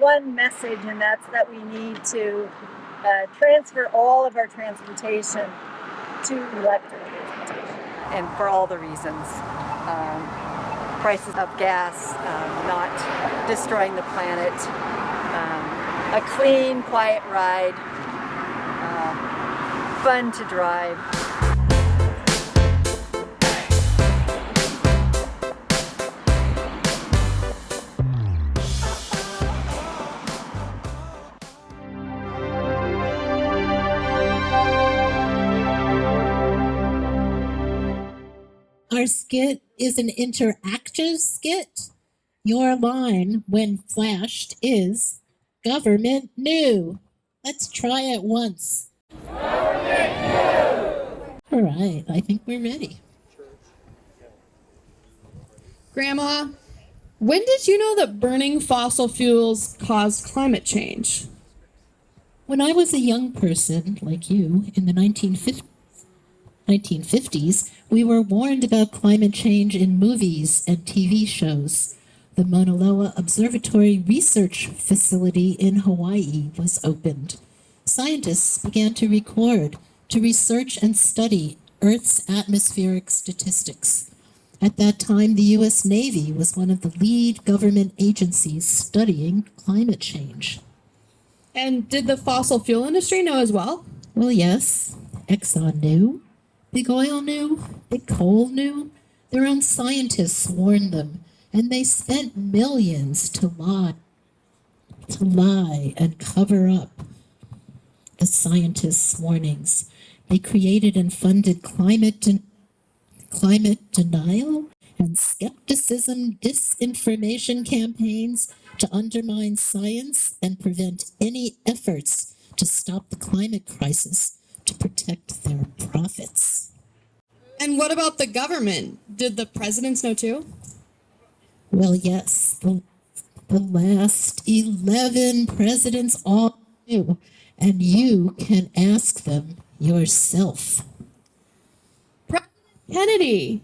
one message, and that's that we need to transfer all of our transportation to electric transportation. And for all the reasons. Prices of gas, not destroying the planet, a clean, quiet ride, fun to drive. Our skit is an interactive skit. Your line, when flashed, is government new. Let's try it once. Government new! All right, I think we're ready. Grandma, when did you know that burning fossil fuels caused climate change? When I was a young person, like you, in the 1950s, we were warned about climate change in movies and TV shows. The Mauna Loa Observatory Research Facility in Hawaii was opened. Scientists began to record, to research and study Earth's atmospheric statistics. At that time, the U.S. Navy was one of the lead government agencies studying climate change. And did the fossil fuel industry know as well? Well, yes. Exxon knew. Big Oil knew, Big Coal knew. Their own scientists warned them, and they spent millions to lie and cover up the scientists' warnings. They created and funded climate denial and skepticism, disinformation campaigns to undermine science and prevent any efforts to stop the climate crisis, to protect their profits. And what about the government? Did the presidents know too? Well, yes, the last 11 presidents all knew, and you can ask them yourself. President Kennedy,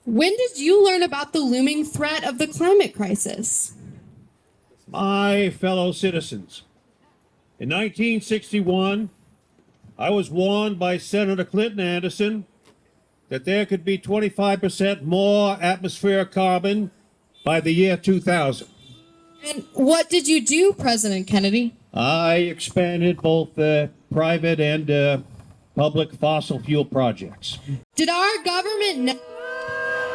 when did you learn about the looming threat of the climate crisis? My fellow citizens, in 1961, I was warned by Senator Clinton Anderson that there could be 25% more atmospheric carbon by the year 2000. And what did you do, President Kennedy? I expanded both private and public fossil fuel projects. Did our government know?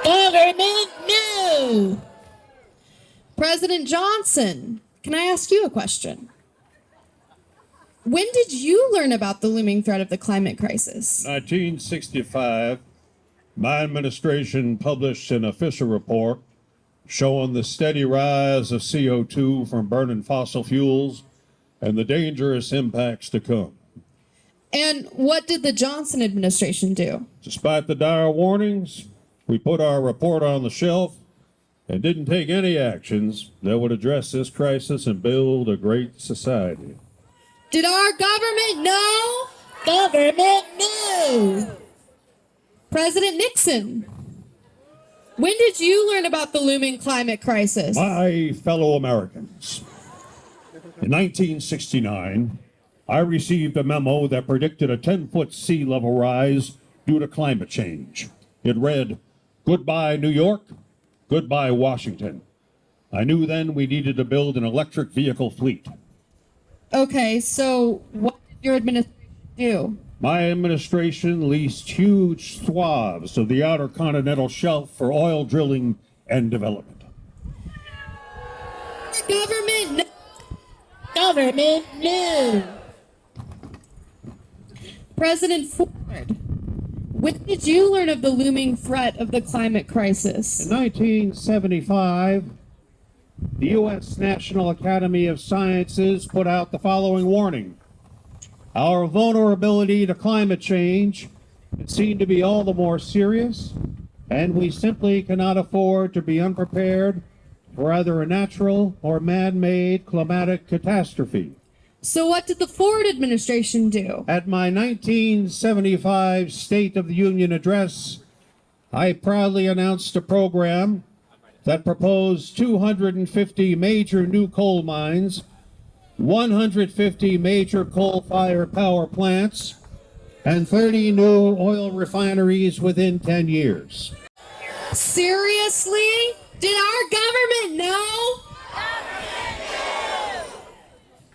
Government knew! President Johnson, can I ask you a question? When did you learn about the looming threat of the climate crisis? 1965, my administration published an official report showing the steady rise of CO2 from burning fossil fuels and the dangerous impacts to come. And what did the Johnson administration do? Despite the dire warnings, we put our report on the shelf and didn't take any actions that would address this crisis and build a great society. Did our government know? Government knew! President Nixon, when did you learn about the looming climate crisis? My fellow Americans, in 1969, I received a memo that predicted a 10-foot sea level rise due to climate change. It read, "Goodbye, New York. Goodbye, Washington." I knew then we needed to build an electric vehicle fleet. Okay, so what did your administration do? My administration leased huge swaths of the outer continental shelf for oil drilling and development. Government knew! President Ford, when did you learn of the looming threat of the climate crisis? In 1975, the U.S. National Academy of Sciences put out the following warning. Our vulnerability to climate change is seen to be all the more serious, and we simply cannot afford to be unprepared for either a natural or man-made climatic catastrophe. So what did the Ford administration do? At my 1975 State of the Union address, I proudly announced a program that proposed 250 major new coal mines, 150 major coal-fired power plants, and 30 new oil refineries within 10 years. Seriously? Did our government know?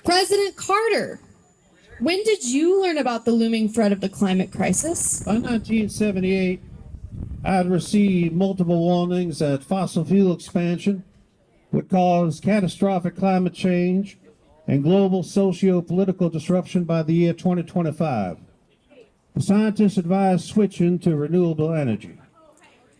President Carter, when did you learn about the looming threat of the climate crisis? By 1978, I had received multiple warnings that fossil fuel expansion would cause catastrophic climate change and global socio-political disruption by the year 2025. The scientists advised switching to renewable energy.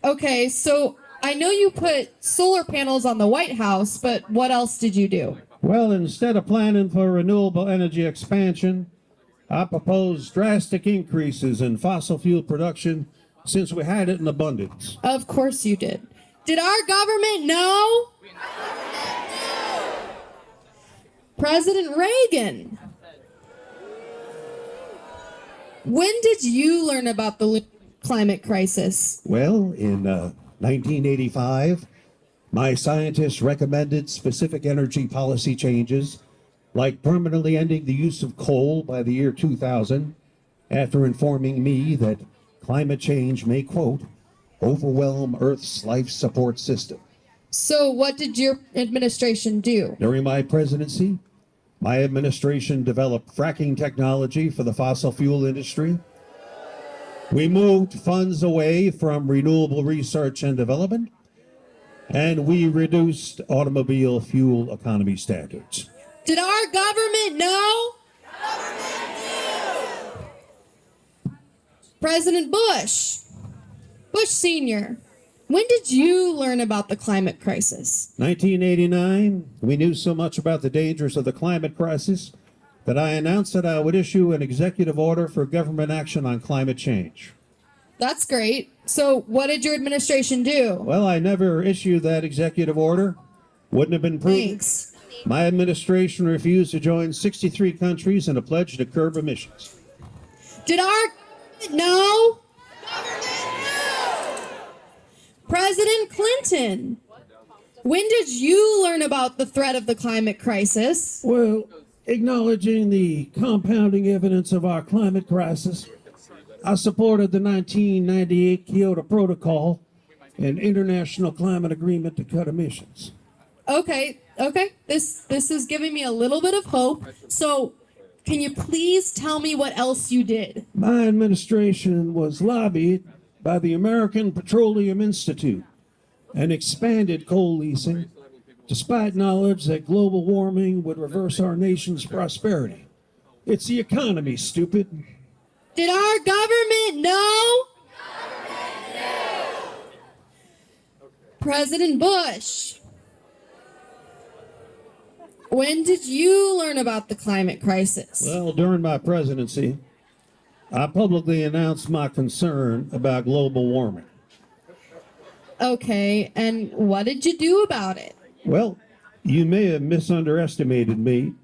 Okay, so I know you put solar panels on the White House, but what else did you do? Well, instead of planning for renewable energy expansion, I proposed drastic increases in fossil fuel production since we had it in abundance. Of course you did. Did our government know? President Reagan, when did you learn about the climate crisis? Well, in 1985, my scientists recommended specific energy policy changes, like permanently ending the use of coal by the year 2000, after informing me that climate change may, quote, overwhelm Earth's life support system. So what did your administration do? During my presidency, my administration developed fracking technology for the fossil fuel industry. We moved funds away from renewable research and development, and we reduced automobile fuel economy standards. Did our government know? President Bush Sr., when did you learn about the climate crisis? 1989, we knew so much about the dangers of the climate crisis that I announced that I would issue an executive order for government action on climate change. That's great. So what did your administration do? Well, I never issued that executive order. Wouldn't have been prudent. Thanks. My administration refused to join 63 countries in a pledge to curb emissions. Did our government know? President Clinton, when did you learn about the threat of the climate crisis? Well, acknowledging the compounding evidence of our climate crisis, I supported the 1998 Kyoto Protocol and international climate agreement to cut emissions. Okay. This is giving me a little bit of hope. So, can you please tell me what else you did? My administration was lobbied by the American Petroleum Institute and expanded coal leasing, despite knowledge that global warming would reverse our nation's prosperity. It's the economy, stupid. Did our government know? President Bush, when did you learn about the climate crisis? Well, during my presidency, I publicly announced my concern about global warming. Okay, and what did you do about it? Well, you may have misunderestimated me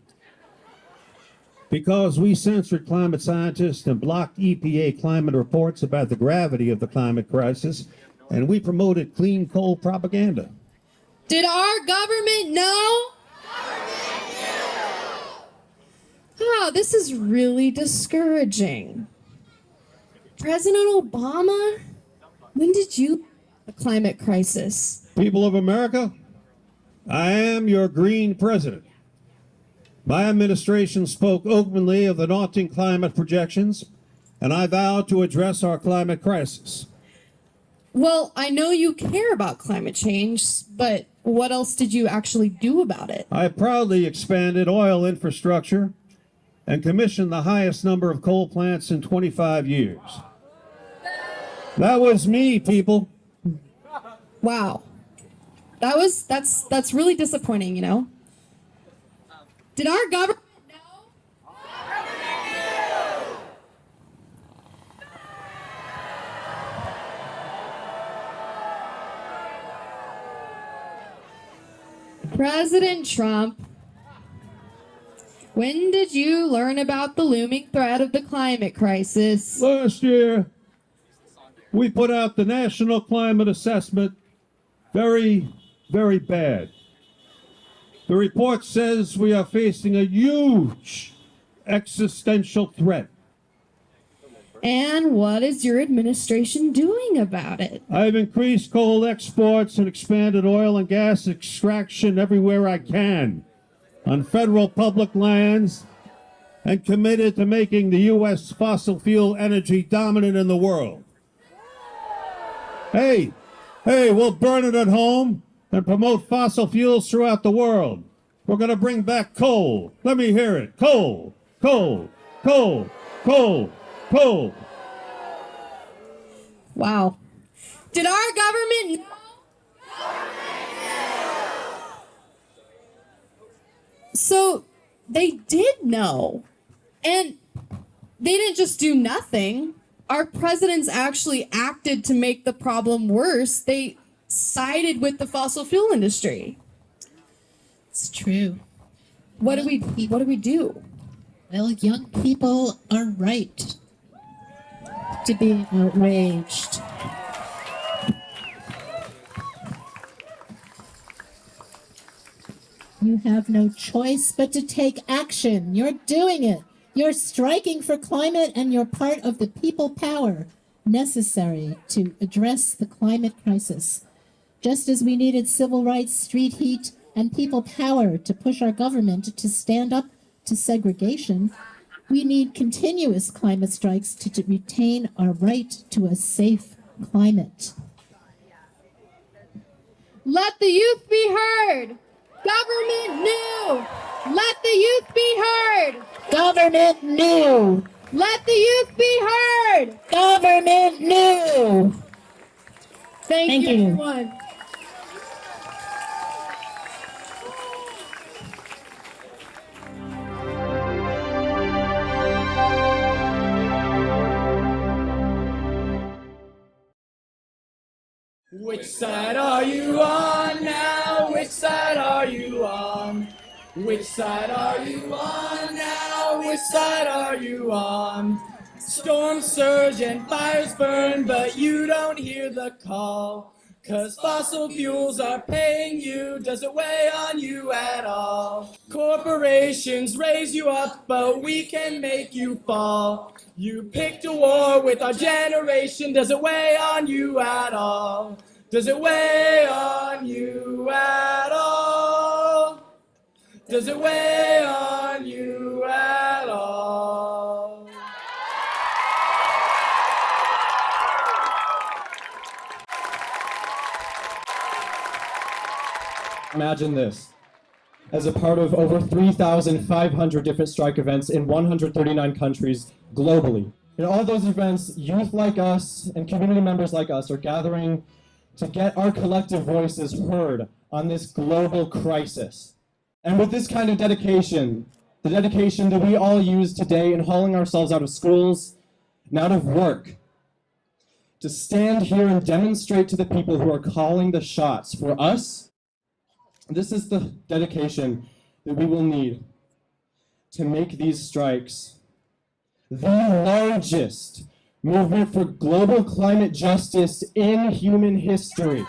because we censored climate scientists and blocked EPA climate reports about the gravity of the climate crisis, and we promoted clean coal propaganda. Did our government know? Oh, this is really discouraging. President Obama, when did you the climate crisis? People of America, I am your green president. My administration spoke openly of the daunting climate projections, and I vowed to address our climate crisis. Well, I know you care about climate change, but what else did you actually do about it? I proudly expanded oil infrastructure and commissioned the highest number of coal plants in 25 years. That was me, people. Wow. That's really disappointing, you know? Did our government know? President Trump, when did you learn about the looming threat of the climate crisis? Last year, we put out the National Climate Assessment very very bad. The report says we are facing a huge existential threat. And what is your administration doing about it? I've increased coal exports and expanded oil and gas extraction everywhere I can on federal public lands and committed to making the U.S. fossil fuel energy dominant in the world. Hey, we'll burn it at home and promote fossil fuels throughout the world. We're going to bring back coal. Let me hear it. Coal, coal, coal, coal, coal. Wow. Did our government know? So they did know. And they didn't just do nothing. Our presidents actually acted to make the problem worse. They sided with the fossil fuel industry. It's true. What do we do? Well, young people are right to be outraged. You have no choice but to take action. You're doing it. You're striking for climate, and you're part of the people power necessary to address the climate crisis. Just as we needed civil rights, street heat, and people power to push our government to stand up to segregation, we need continuous climate strikes to retain our right to a safe climate. Let the youth be heard. Government knew. Let the youth be heard. Government knew. Let the youth be heard. Government knew. Thank you, everyone. Which side are you on now? Which side are you on? Which side are you on now? Which side are you on? Storms surge and fires burn, but you don't hear the call. 'Cause fossil fuels are paying you, does it weigh on you at all? Corporations raise you up, but we can make you fall. You picked a war with our generation, does it weigh on you at all? Does it weigh on you at all? Does it weigh on you at all? Imagine this. As a part of over 3,500 different strike events in 139 countries globally. In all those events, youth like us and community members like us are gathering to get our collective voices heard on this global crisis. And with this kind of dedication, the dedication that we all use today in hauling ourselves out of schools and out of work, to stand here and demonstrate to the people who are calling the shots for us, this is the dedication that we will need to make these strikes the largest movement for global climate justice in human history.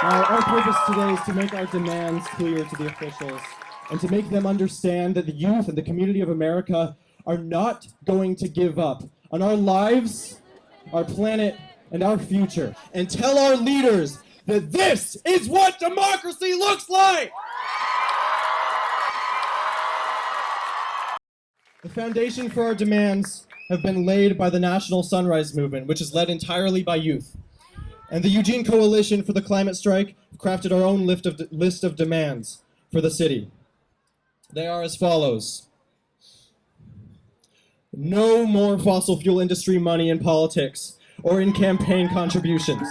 Now, our purpose today is to make our demands clear to the officials and to make them understand that the youth and the community of America are not going to give up on our lives, our planet, and our future, and tell our leaders that this is what democracy looks like! The foundation for our demands have been laid by the National Sunrise Movement, which is led entirely by youth. And the Eugene Coalition for the Climate Strike crafted our own list of demands for the city. They are as follows. No more fossil fuel industry money in politics or in campaign contributions.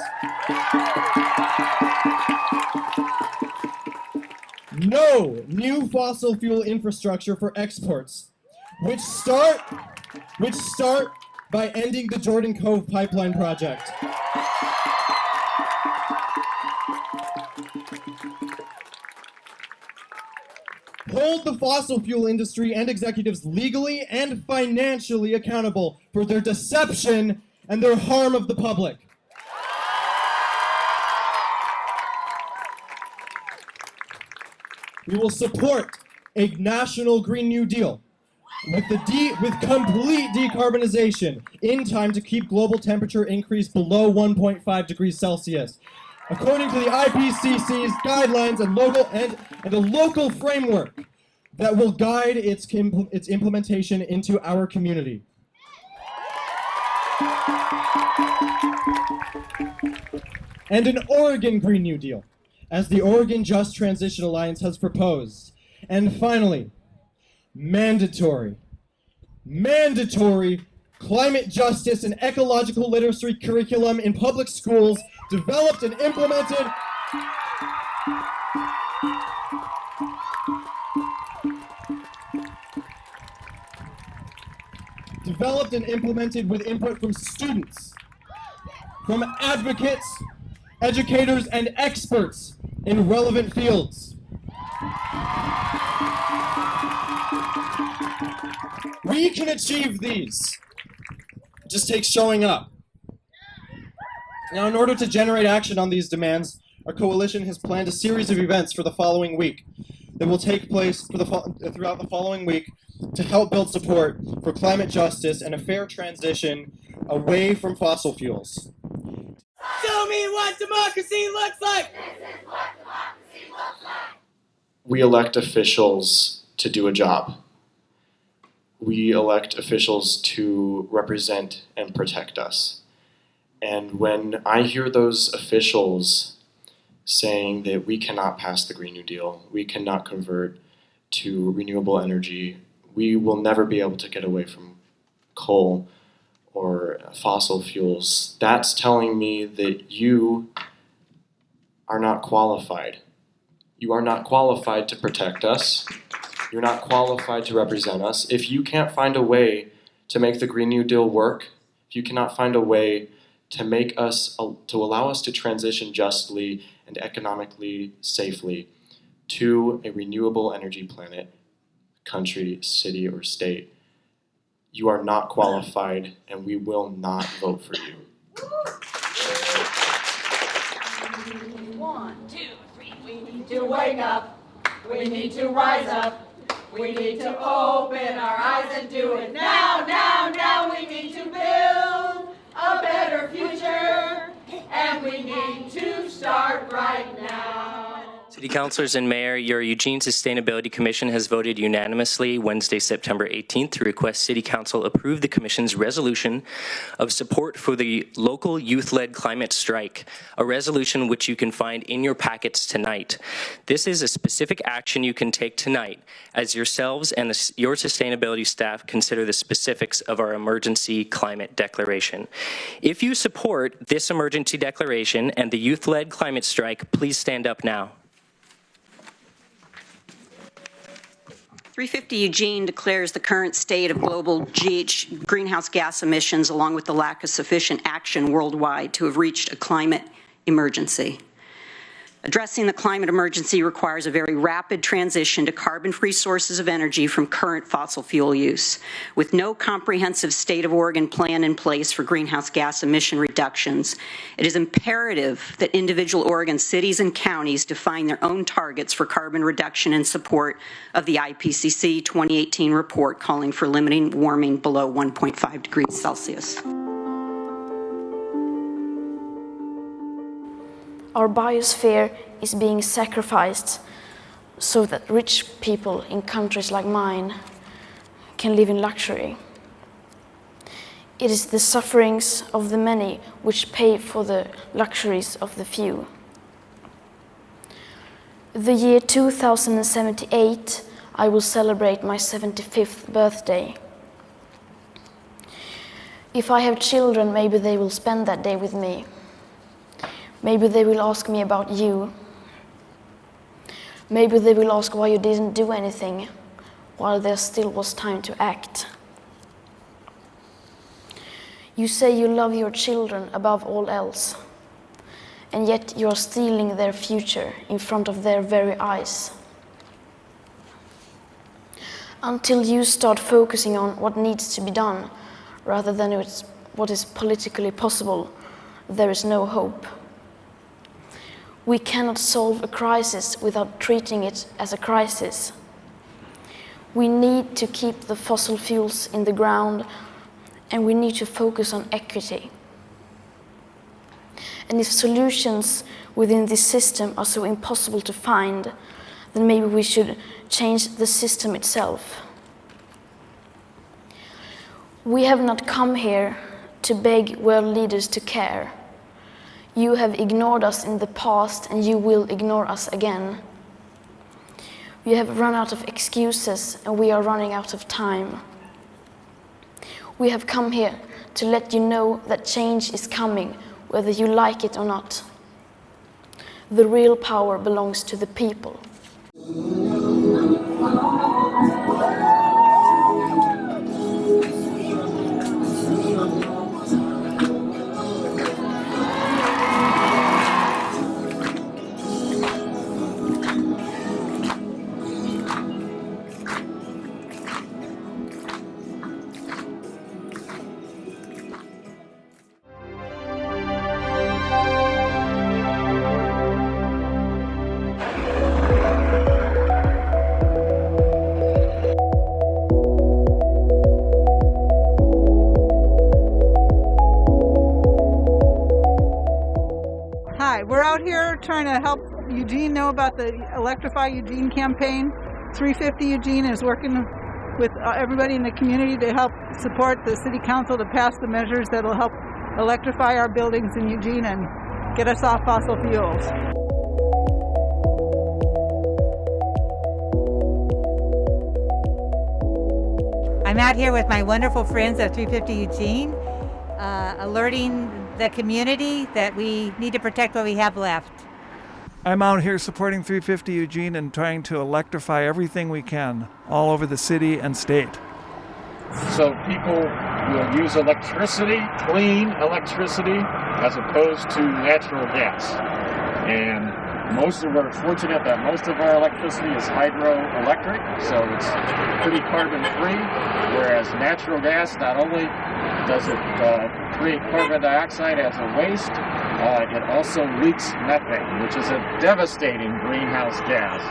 No new fossil fuel infrastructure for exports, which start by ending the Jordan Cove pipeline project. Hold the fossil fuel industry and executives legally and financially accountable for their deception and their harm of the public. We will support a national Green New Deal with complete decarbonization in time to keep global temperature increase below 1.5 degrees Celsius, according to the IPCC's guidelines and a local framework that will guide its implementation into our community. And an Oregon Green New Deal, as the Oregon Just Transition Alliance has proposed. And finally, mandatory climate justice and ecological literacy curriculum in public schools developed and implemented with input from students, from advocates, educators, and experts in relevant fields. We can achieve these. It just takes showing up. Now, in order to generate action on these demands, our coalition has planned a series of events for the following week that will take place throughout the following week to help build support for climate justice and a fair transition away from fossil fuels. Show me what democracy looks like! This is what democracy looks like! We elect officials to do a job. We elect officials to represent and protect us. And when I hear those officials saying that we cannot pass the Green New Deal, we cannot convert to renewable energy, we will never be able to get away from coal or fossil fuels, that's telling me that you are not qualified. You are not qualified to protect us. You're not qualified to represent us. If you can't find a way to make the Green New Deal work, if you cannot find a way to allow us to transition justly and economically safely to a renewable energy planet, country, city, or state, you are not qualified, and we will not vote for you. 1, 2, 3. We need to wake up. We need to rise up. We need to open our eyes and do it now, now, now. We need to build a better future, and we need to start right now. City Councilors and Mayor, your Eugene Sustainability Commission has voted unanimously Wednesday, September 18th to request City Council approve the Commission's resolution of support for the local youth-led climate strike, a resolution which you can find in your packets tonight. This is a specific action you can take tonight as yourselves and your sustainability staff consider the specifics of our emergency climate declaration. If you support this emergency declaration and the youth-led climate strike, please stand up now. 350 Eugene declares the current state of global greenhouse gas emissions, along with the lack of sufficient action worldwide, to have reached a climate emergency. Addressing the climate emergency requires a very rapid transition to carbon-free sources of energy from current fossil fuel use. With no comprehensive state of Oregon plan in place for greenhouse gas emission reductions, it is imperative that individual Oregon cities and counties define their own targets for carbon reduction in support of the IPCC 2018 report calling for limiting warming below 1.5 degrees Celsius. Our biosphere is being sacrificed so that rich people in countries like mine can live in luxury. It is the sufferings of the many which pay for the luxuries of the few. The year 2078, I will celebrate my 75th birthday. If I have children, maybe they will spend that day with me. Maybe they will ask me about you. Maybe they will ask why you didn't do anything while there still was time to act. You say you love your children above all else, and yet you are stealing their future in front of their very eyes. Until you start focusing on what needs to be done rather than what is politically possible, there is no hope. We cannot solve a crisis without treating it as a crisis. We need to keep the fossil fuels in the ground, and we need to focus on equity. And if solutions within this system are so impossible to find, then maybe we should change the system itself. We have not come here to beg world leaders to care. You have ignored us in the past, and you will ignore us again. We have run out of excuses, and we are running out of time. We have come here to let you know that change is coming, whether you like it or not. The real power belongs to the people. Hi, we're out here trying to help Eugene know about the Electrify Eugene campaign. 350 Eugene is working with everybody in the community to help support the city council to pass the measures that will help electrify our buildings in Eugene and get us off fossil fuels. I'm out here with my wonderful friends at 350 Eugene, alerting the community that we need to protect what we have left. I'm out here supporting 350 Eugene and trying to electrify everything we can all over the city and state. So people will use electricity, clean electricity, as opposed to natural gas. And we're fortunate that most of our electricity is hydroelectric, so it's pretty carbon free, whereas natural gas, not only does it create carbon dioxide as a waste, it also leaks methane, which is a devastating greenhouse gas.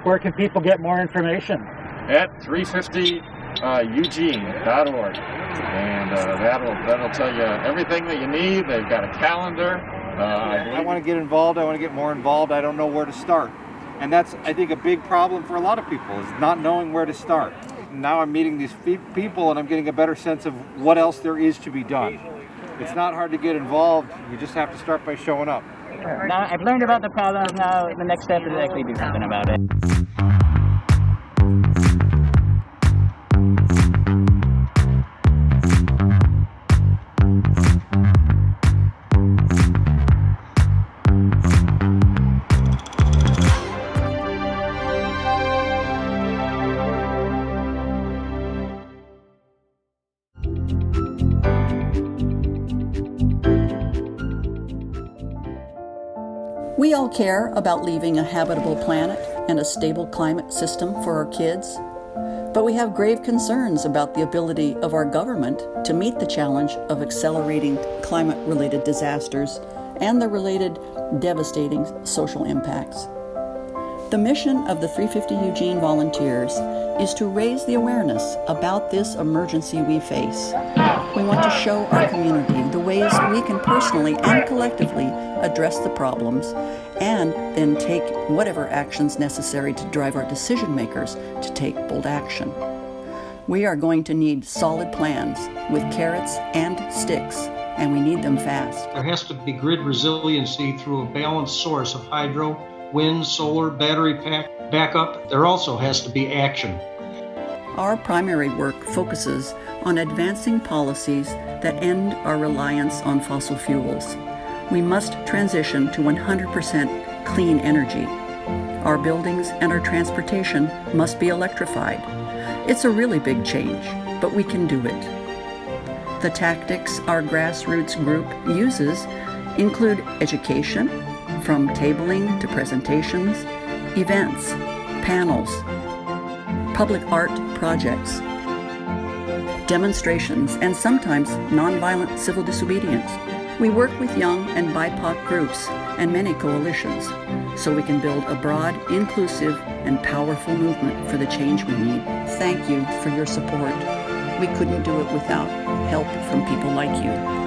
Where can people get more information? At 350eugene.org. And that'll tell you everything that you need. They've got a calendar. I want to get involved. I want to get more involved. I don't know where to start. And that's, I think, a big problem for a lot of people, is not knowing where to start. Now I'm meeting these people and I'm getting a better sense of what else there is to be done. It's not hard to get involved. You just have to start by showing up. Now I've learned about the problems. Now the next step is actually do something about it. We all care about leaving a habitable planet and a stable climate system for our kids, but we have grave concerns about the ability of our government to meet the challenge of accelerating climate-related disasters and the related devastating social impacts. The mission of the 350 Eugene volunteers is to raise the awareness about this emergency we face. We want to show our community the ways we can personally and collectively address the problems, and then take whatever actions necessary to drive our decision makers to take bold action. We are going to need solid plans with carrots and sticks, and we need them fast. There has to be grid resiliency through a balanced source of hydro, wind, solar, battery pack, backup. There also has to be action. Our primary work focuses on advancing policies that end our reliance on fossil fuels. We must transition to 100% clean energy. Our buildings and our transportation must be electrified. It's a really big change, but we can do it. The tactics our grassroots group uses include education, from tabling to presentations, events, panels, public art projects, demonstrations, and sometimes nonviolent civil disobedience. We work with young and BIPOC groups and many coalitions so we can build a broad, inclusive, and powerful movement for the change we need. Thank you for your support. We couldn't do it without help from people like you.